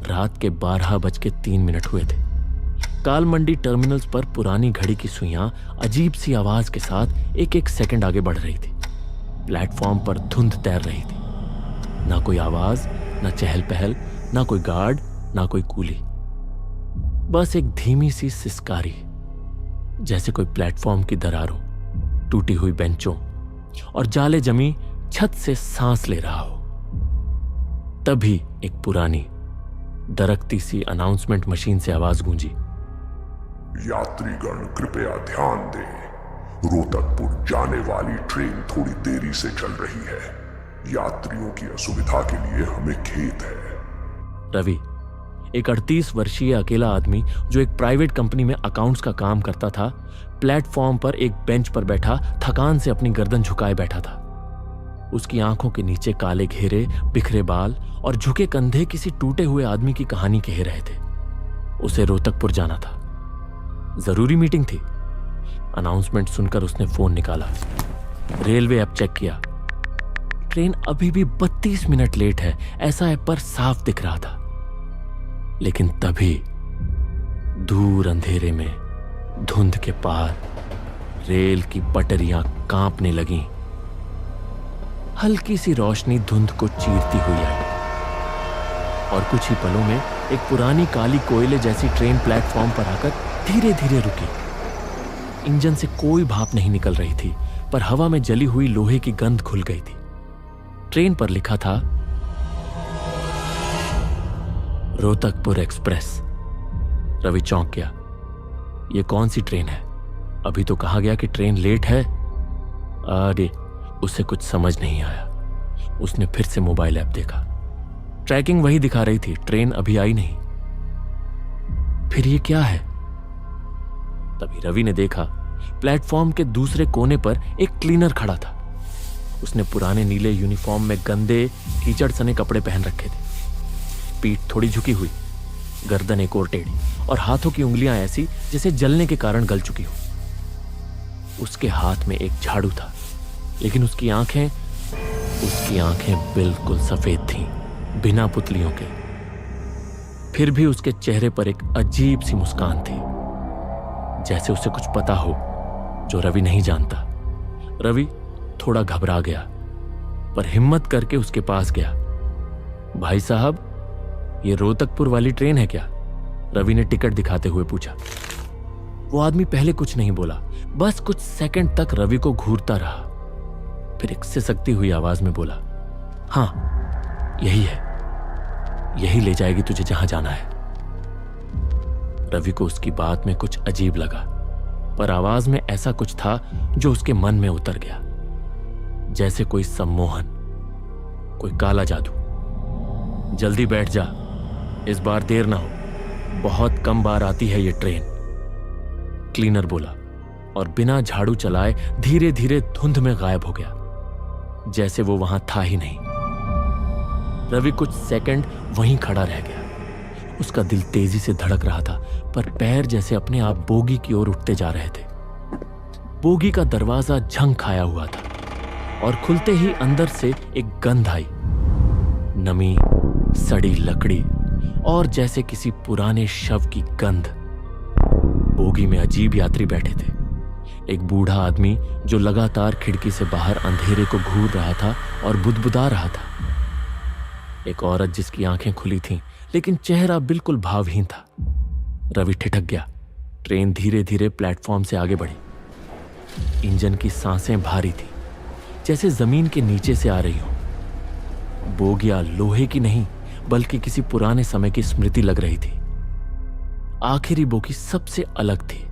रात के 12:03 हुए थे। काल मंडी टर्मिनल्स पर पुरानी घड़ी की सुइयां अजीब सी आवाज के साथ एक एक सेकंड आगे बढ़ रही थी। प्लेटफॉर्म पर धुंध तैर रही थी। ना कोई आवाज, ना चहल पहल, ना कोई गार्ड, ना कोई कूली। बस एक धीमी सी सिसकारी, जैसे कोई प्लेटफॉर्म की दरारों, टूटी हुई बेंचों और जाले जमी छत से सांस ले रहा हो। तभी एक पुरानी दरकती सी अनाउंसमेंट मशीन से आवाज गूंजी। यात्रीगण कृपया ध्यान दें, रोहतकपुर जाने वाली ट्रेन थोड़ी देरी से चल रही है। यात्रियों की असुविधा के लिए हमें खेद है। रवि, एक 38 वर्षीय अकेला आदमी जो एक प्राइवेट कंपनी में अकाउंट्स का काम करता था, प्लेटफॉर्म पर एक बेंच पर बैठा थकान से अपनी गर्दन झुकाए बैठा था। उसकी आंखों के नीचे काले घेरे, बिखरे बाल और झुके कंधे किसी टूटे हुए आदमी की कहानी कह रहे थे। उसे रोहतकपुर जाना था, जरूरी मीटिंग थी। अनाउंसमेंट सुनकर उसने फोन निकाला, रेलवे ऐप चेक किया। ट्रेन अभी भी 32 मिनट लेट है, ऐसा ऐप पर साफ दिख रहा था। लेकिन तभी दूर अंधेरे में धुंध के पार रेल की पटरियां कांपने लगीं। हल्की सी रोशनी धुंध को चीरती हुई आई और कुछ ही पलों में एक पुरानी काली कोयले जैसी ट्रेन प्लेटफॉर्म पर आकर धीरे धीरे रुकी। इंजन से कोई भाप नहीं निकल रही थी, पर हवा में जली हुई लोहे की गंध घुल गई थी। ट्रेन पर लिखा था रोहतकपुर एक्सप्रेस। रवि चौंक गया। यह कौन सी ट्रेन है? अभी तो कहा गया कि ट्रेन लेट है। अरे, उसे कुछ समझ नहीं आया। उसने फिर से मोबाइल ऐप देखा। ट्रैकिंग वही दिखा रही थी, ट्रेन अभी आई नहीं। फिर ये क्या है? तभी रवि ने देखा, प्लेटफॉर्म के दूसरे कोने पर एक क्लीनर खड़ा था। उसने पुराने नीले यूनिफॉर्म में गंदे कीचड़ सने कपड़े पहन रखे थे। पीठ थोड़ी झुकी हुई, गर्दन एक और टेढ़ी और हाथों की उंगलियां ऐसी जैसे जलने के कारण गल चुकी हो। उसके हाथ में एक झाड़ू था, लेकिन उसकी आंखें बिल्कुल सफेद थीं, बिना पुतलियों के। फिर भी उसके चेहरे पर एक अजीब सी मुस्कान थी, जैसे उसे कुछ पता हो जो रवि नहीं जानता। रवि थोड़ा घबरा गया, पर हिम्मत करके उसके पास गया। भाई साहब, ये रोहतकपुर वाली ट्रेन है क्या? रवि ने टिकट दिखाते हुए पूछा। वो आदमी पहले कुछ नहीं बोला, बस कुछ सेकंड तक रवि को घूरता रहा। फिर एक सिसकती हुई आवाज में बोला, हाँ यही है, यही ले जाएगी तुझे जहां जाना है। रवि को उसकी बात में कुछ अजीब लगा, पर आवाज में ऐसा कुछ था जो उसके मन में उतर गया, जैसे कोई सम्मोहन, कोई काला जादू। जल्दी बैठ जा, इस बार देर ना हो, बहुत कम बार आती है ये ट्रेन। क्लीनर बोला और बिना झाड़ू चलाए धीरे धीरे धुंध में गायब हो गया, जैसे वो वहां था ही नहीं। रवि कुछ सेकंड वहीं खड़ा रह गया। उसका दिल तेजी से धड़क रहा था, पर पैर जैसे अपने आप बोगी की ओर उठते जा रहे थे। बोगी का दरवाजा झंग खाया हुआ था और खुलते ही अंदर से एक गंध आई, नमी, सड़ी लकड़ी और जैसे किसी पुराने शव की गंध। बोगी में अजीब यात्री बैठे थे। एक बूढ़ा आदमी जो लगातार खिड़की से बाहर अंधेरे को घूर रहा था और बुदबुदा रहा था। एक औरत जिसकी आंखें खुली थीं, लेकिन चेहरा बिल्कुल भावहीन था। रवि ठिठक गया। ट्रेन धीरे धीरे प्लेटफॉर्म से आगे बढ़ी। इंजन की सांसें भारी थी, जैसे जमीन के नीचे से आ रही हो। बोगियां लोहे की नहीं, बल्कि किसी पुराने समय की स्मृति लग रही थी। आखिरी बोगी सबसे अलग थी।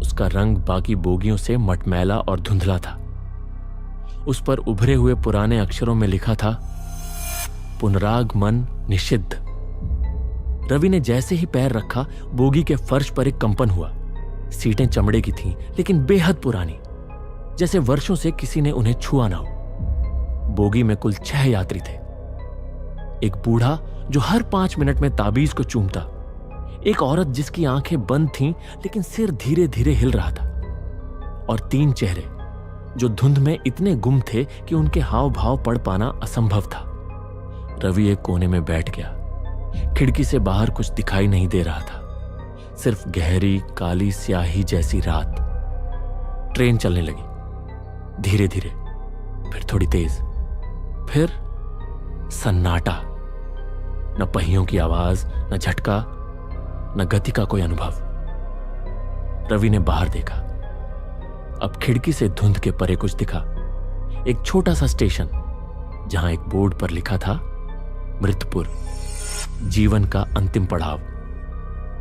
उसका रंग बाकी बोगियों से मटमैला और धुंधला था। उस पर उभरे हुए पुराने अक्षरों में लिखा था, पुनरागमन निषिद्ध। रवि ने जैसे ही पैर रखा, बोगी के फर्श पर एक कंपन हुआ। सीटें चमड़े की थीं, लेकिन बेहद पुरानी, जैसे वर्षों से किसी ने उन्हें छुआ ना हो। बोगी में कुल 6 यात्री थे। एक बूढ़ा जो हर 5 मिनट में ताबीज को चूमता, एक औरत जिसकी आंखें बंद थीं लेकिन सिर धीरे धीरे हिल रहा था, और 3 चेहरे जो धुंध में इतने गुम थे कि उनके हाव भाव पढ़ पाना असंभव था। रवि एक कोने में बैठ गया। खिड़की से बाहर कुछ दिखाई नहीं दे रहा था, सिर्फ गहरी काली स्याही जैसी रात। ट्रेन चलने लगी, धीरे धीरे, फिर थोड़ी तेज, फिर सन्नाटा। न पहियों की आवाज, न झटका, न गति का कोई अनुभव। रवि ने बाहर देखा। अब खिड़की से धुंध के परे कुछ दिखा, एक छोटा सा स्टेशन जहां एक बोर्ड पर लिखा था मृतपुर, जीवन का अंतिम पड़ाव।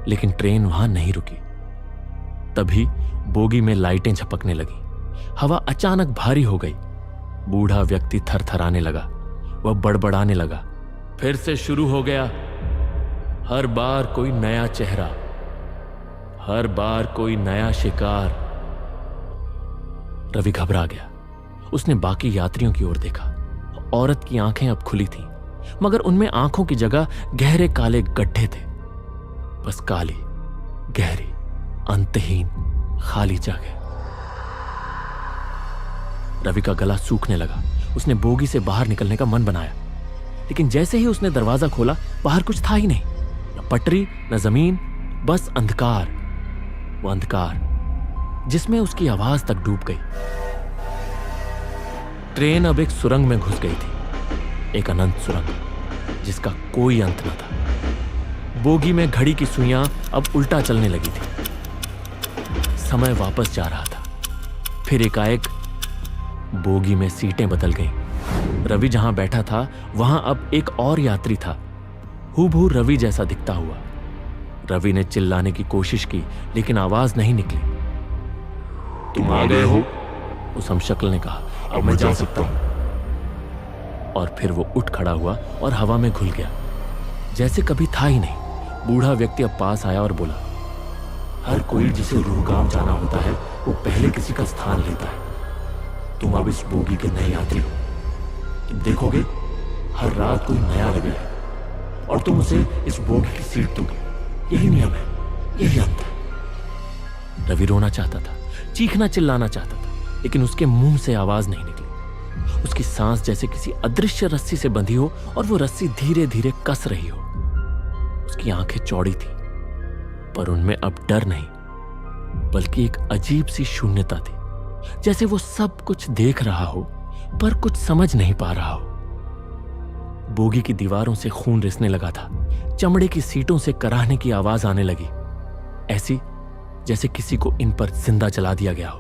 लेकिन ट्रेन वहां नहीं रुकी। तभी बोगी में लाइटें झपकने लगी। हवा अचानक भारी हो गई। बूढ़ा व्यक्ति थरथराने लगा। वह बड़बड़ाने लगा, फिर से शुरू हो गया। हर बार कोई नया चेहरा, हर बार कोई नया शिकार। रवि घबरा गया। उसने बाकी यात्रियों की ओर देखा। औरत की आंखें अब खुली थीं, मगर उनमें आंखों की जगह गहरे काले गड्ढे थे। बस काली, गहरी, अंतहीन, खाली जगह। रवि का गला सूखने लगा। उसने बोगी से बाहर निकलने का मन बनाया, लेकिन जैसे ही उसने दरवाजा खोला, बाहर कुछ था ही नहीं। न पटरी, न जमीन, बस अंधकार। वो अंधकार जिसमें उसकी आवाज तक डूब गई। ट्रेन अब एक सुरंग में घुस गई थी, एक अनंत सुरंग जिसका कोई अंत न था। बोगी में घड़ी की सुइयां अब उल्टा चलने लगी थी। समय वापस जा रहा था। फिर एकाएक बोगी में सीटें बदल गईं। रवि जहां बैठा था वहां अब एक और यात्री था, हूबहू रवि जैसा दिखता हुआ। रवि ने चिल्लाने की कोशिश की, लेकिन आवाज नहीं निकली। तुम आ गए हो? उस हमशक्ल ने कहा, अब मैं जा सकता हूं। और फिर वो उठ खड़ा हुआ और हवा में घुल गया, जैसे कभी था ही नहीं। बूढ़ा व्यक्ति अब पास आया और बोला, हर कोई जिसे रूहगाम जाना होता है वो पहले किसी का स्थान लेता है। तुम अब इस बोगी के नए यात्री हो। तुम देखोगे हर रात कोई नया रवि है और तुम उसे इस बोगी की सीट दोगे। यही नियम है, यही अंत है। रवि रोना चाहता था, चीखना चिल्लाना चाहता था, लेकिन उसके मुंह से आवाज नहीं निकली। उसकी सांस जैसे किसी अदृश्य रस्सी से बंधी हो और वो रस्सी धीरे धीरे कस रही हो। उसकी आंखें चौड़ी थी, पर उनमें अब डर नहीं, बल्कि एक अजीब सी शून्यता थी, जैसे वो सब कुछ देख रहा हो पर कुछ समझ नहीं पा रहा हो। बोगी की दीवारों से खून रिसने लगा था। चमड़े की सीटों से कराहने की आवाज आने लगी, ऐसी जैसे किसी को इन पर जिंदा जला दिया गया हो।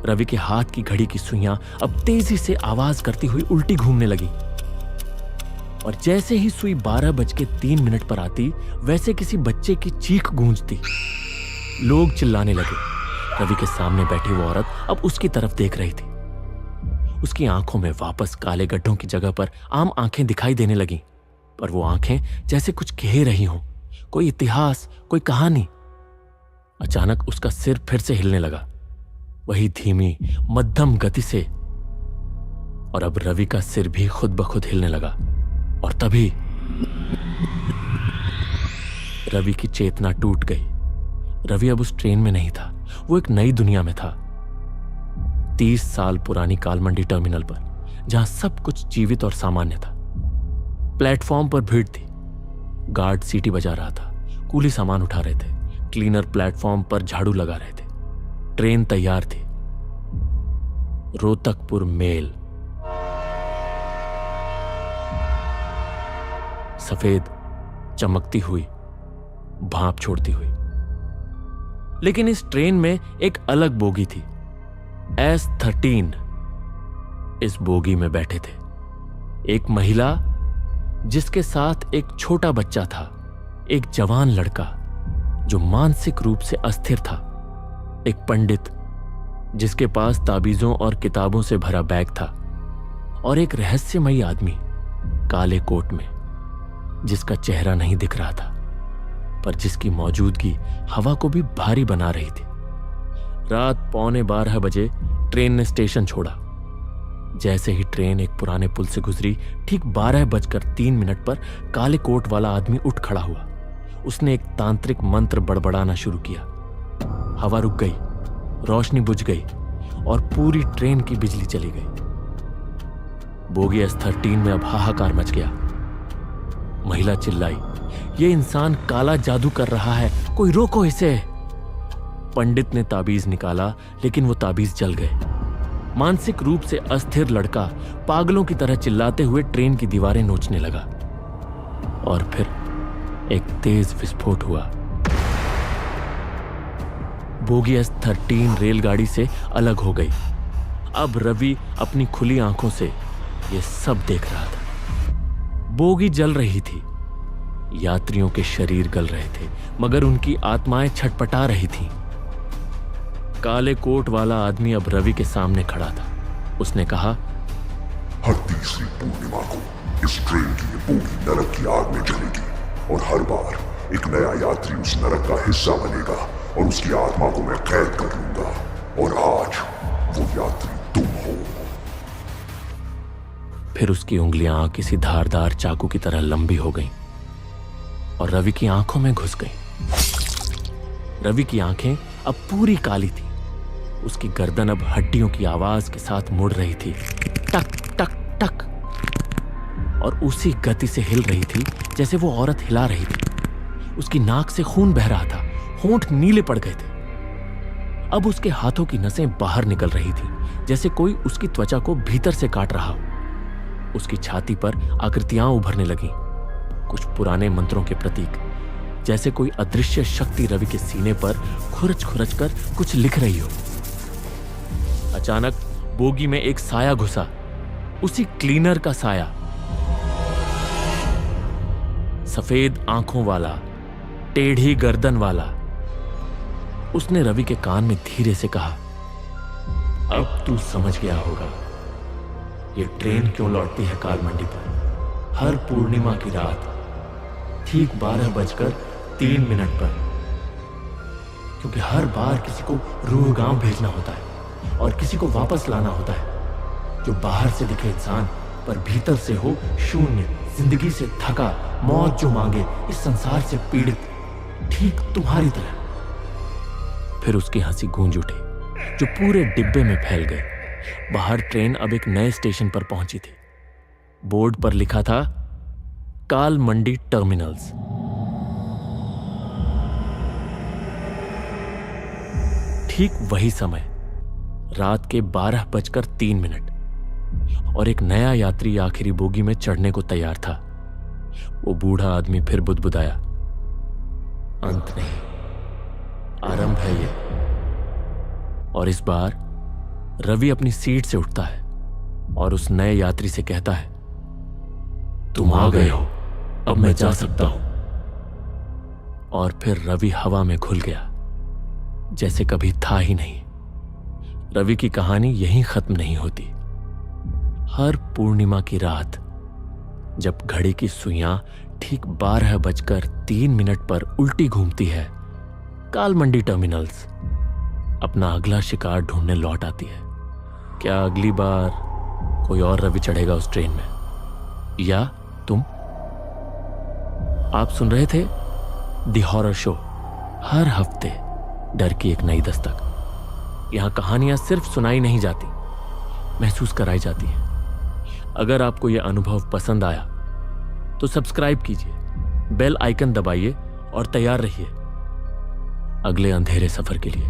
रवि के हाथ की घड़ी की सुइयां अब तेजी से आवाज करती हुई उल्टी घूमने लगी, और जैसे ही सुई 12:03 पर आती, वैसे किसी बच्चे की चीख गूंजती। लोग चिल्लाने लगे। रवि के सामने बैठी वो औरत अब उसकी तरफ देख रही थी। उसकी आंखों में वापस काले गड्ढों की जगह पर आम आंखें दिखाई देने लगीं, पर वो आंखें जैसे कुछ कह रही हों, कोई इतिहास, कोई कहानी। अचानक उसका सिर फिर से हिलने लगा, वही धीमी मध्यम गति से, और अब रवि का सिर भी खुद ब खुद हिलने लगा। और तभी रवि की चेतना टूट गई। रवि अब उस ट्रेन में नहीं था, वो एक नई दुनिया में था। 30 साल पुरानी कालमंडी टर्मिनल पर, जहां सब कुछ जीवित और सामान्य था। प्लेटफॉर्म पर भीड़ थी। गार्ड सीटी बजा रहा था, कूली सामान उठा रहे थे, क्लीनर प्लेटफॉर्म पर झाड़ू लगा रहे थे। ट्रेन तैयार थी। रोहतकपुर मेल। सफेद, चमकती हुई, भाप छोड़ती हुई। लेकिन इस ट्रेन में एक अलग बोगी थी, S13। इस बोगी में बैठे थे एक महिला, जिसके साथ एक छोटा बच्चा था, एक जवान लड़का जो मानसिक रूप से अस्थिर था, एक पंडित जिसके पास ताबीजों और किताबों से भरा बैग था, और एक रहस्यमयी आदमी काले कोट में, जिसका चेहरा नहीं दिख रहा था, पर जिसकी मौजूदगी हवा को भी भारी बना रही थी। रात 11:15 ट्रेन ने स्टेशन छोड़ा। जैसे ही ट्रेन एक पुराने पुल से गुजरी, ठीक 12:03 पर काले कोट वाला आदमी उठ खड़ा हुआ। उसने एक तांत्रिक मंत्र बड़बड़ाना शुरू किया। हवा रुक गई, रोशनी बुझ गई और पूरी ट्रेन की बिजली चली गई। बोगी S13 में अब हाहाकार मच गया। महिला चिल्लाई, ये इंसान काला जादू कर रहा है, कोई रोको इसे। पंडित ने ताबीज निकाला, लेकिन वो ताबीज जल गए। मानसिक रूप से अस्थिर लड़का पागलों की तरह चिल्लाते हुए ट्रेन की दीवारें नोचने लगा और फिर एक तेज विस्फोट हुआ। बोगी S13 रेलगाड़ी से अलग हो गई। अब रवि अपनी खुली आंखों से यह सब देख रहा था। बोगी जल रही थी, यात्रियों के शरीर गल रहे थे, मगर उनकी आत्माएं छटपटा रही थीं। काले कोट वाला आदमी अब रवि के सामने खड़ा था। उसने कहा, हर तीसरी पूर्णिमा को इस ट्रेन की ये बोगी नरक की आग में जलेगी और हर बार एक नया यात्री उस नरक का हिस्सा बनेगा और उसकी आत्मा को मैं कैद कर लूंगा। और आज वो यात्री तुम हो। फिर उसकी उंगलियां किसी धारदार चाकू की तरह लंबी हो गईं और रवि की आंखों में घुस गईं। रवि की आंखें अब पूरी काली थी। उसकी गर्दन अब हड्डियों की आवाज के साथ मुड़ रही थी, टक टक टक, और उसी गति से हिल रही थी जैसे वो औरत हिला रही थी। उसकी नाक से खून बह रहा था, होंठ नीले पड़ गए थे। अब उसके हाथों की नसें बाहर निकल रही थी, जैसे कोई उसकी त्वचा को भीतर से काट रहा हो। उसकी छाती पर आकृतियां उभरने लगीं, कुछ पुराने मंत्रों के प्रतीक, जैसे कोई अदृश्य शक्ति रवि के सीने पर खुरच खुरच कर कुछ लिख रही हो। अचानक बोगी में एक साया घुसा, उसी क्लीनर का साया। सफेद आंखों वाला, टेढ़ी गर्दन वाला। उसने रवि के कान में धीरे से कहा, अब तू समझ गया होगा ये ट्रेन क्यों लौटती है काल मंडी पर हर पूर्णिमा की रात ठीक 12:03 पर। क्योंकि हर बार किसी को रूह गांव भेजना होता है और किसी को वापस लाना होता है, जो बाहर से दिखे इंसान पर भीतर से हो शून्य, जिंदगी से थका, मौत जो मांगे, इस संसार से पीड़ित, ठीक तुम्हारी तरह। फिर उसकी हंसी गूंज उठी, जो पूरे डिब्बे में फैल गई। बाहर ट्रेन अब एक नए स्टेशन पर पहुंची थी। बोर्ड पर लिखा था, काल मंडी टर्मिनल्स। ठीक वही समय, रात के 12:03, और एक नया यात्री आखिरी बोगी में चढ़ने को तैयार था। वो बूढ़ा आदमी फिर बुदबुदाया, अंत नहीं, आरंभ है ये। और इस बार रवि अपनी सीट से उठता है और उस नए यात्री से कहता है, तुम आ गए हो, अब मैं जा सकता हूं। और फिर रवि हवा में घुल गया, जैसे कभी था ही नहीं। रवि की कहानी यहीं खत्म नहीं होती। हर पूर्णिमा की रात, जब घड़ी की सुइयां ठीक 12:03 पर उल्टी घूमती है, काल मंडी टर्मिनल्स अपना अगला शिकार ढूंढने लौट आती है। क्या अगली बार कोई और रवि चढ़ेगा उस ट्रेन में, या तुम? आप सुन रहे थे द हॉरर शो। हर हफ्ते डर की एक नई दस्तक। यहां कहानियां सिर्फ सुनाई नहीं जाती, महसूस कराई जाती हैं। अगर आपको यह अनुभव पसंद आया तो सब्सक्राइब कीजिए, बेल आइकन दबाइए और तैयार रहिए अगले अंधेरे सफर के लिए।